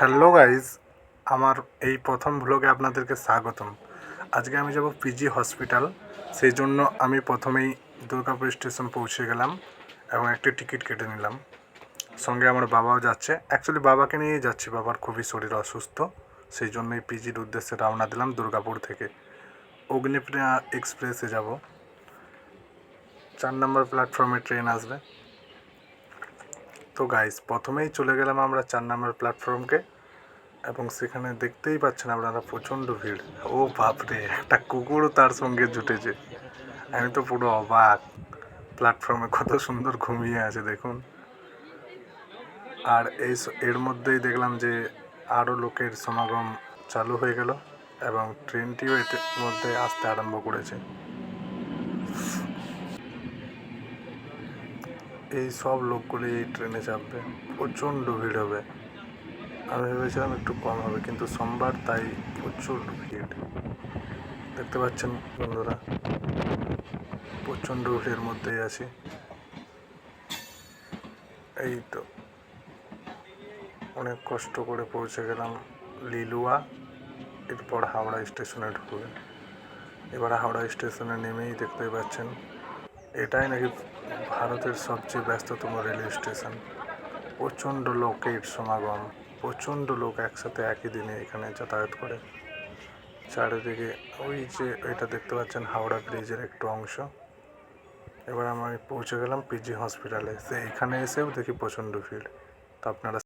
Hello guys, আমার এই প্রথম ব্লগে আপনাদেরকে স্বাগতম। আজকে আমি যাব পিজি হসপিটাল। সেই জন্য আমি প্রথমেই দুর্গাপুর স্টেশন পৌঁছে গেলাম এবং একটি টিকিট কেটে নিলাম। সঙ্গে আমার বাবাও যাচ্ছে। অ্যাকচুয়ালি বাবাকে নিয়েই যাচ্ছি, বাবার খুবই শরীর অসুস্থ। সেই জন্যই পিজির উদ্দেশ্যে রওনা দিলাম দুর্গাপুর থেকে। অগ্নিপ্রিয়া এক্সপ্রেসে যাব। 4 নম্বর প্ল্যাটফর্মে ট্রেন আসবে। তো গাইজ, প্রথমেই চলে গেলাম আমরা 4 নম্বর প্ল্যাটফর্মকে এবং সেখানে দেখতেই পাচ্ছেন আপনারা প্রচণ্ড ভিড়। ও বাপরে, একটা কুকুরও তার সঙ্গে জুটেছে। আমি তো পুরো অবাক, প্ল্যাটফর্মে কত সুন্দর ঘুমিয়ে আছে দেখুন। আর এর মধ্যেই দেখলাম যে আরও লোকের সমাগম চালু হয়ে গেল এবং ট্রেনটিও এর মধ্যে আসতে আরম্ভ করেছে। এই সব লোকগুলি এই ট্রেনে চাপবে, প্রচণ্ড ভিড় হবে। আমি ভেবেছিলাম একটু কম হবে, কিন্তু সোমবার তাই প্রচুর ভিড়। দেখতে পাচ্ছেন বন্ধুরা, প্রচণ্ড ভিড়ের মধ্যেই আছি। এই তো অনেক কষ্ট করে পৌঁছে গেলাম লিলুয়া। এরপর হাওড়া স্টেশনে ঢুকবে। এবার হাওড়া স্টেশনে নেমেই দেখতে পাচ্ছেন এটাই নাকি ভারতের সবচেয়ে ব্যস্ততম রেল স্টেশন। প্রচণ্ড লোকের সমাগম, প্রচণ্ড লোক একসাথে একই দিনে এখানে যাতায়াত করে। চারিদিকে ওই যে এটা দেখতে পাচ্ছেন হাওড়া ব্রিজের একটু অংশ। এবার আমি পৌঁছে গেলাম পিজি হসপিটালে। এখানে এসেও দেখি প্রচণ্ড ভিড়। তো আপনারা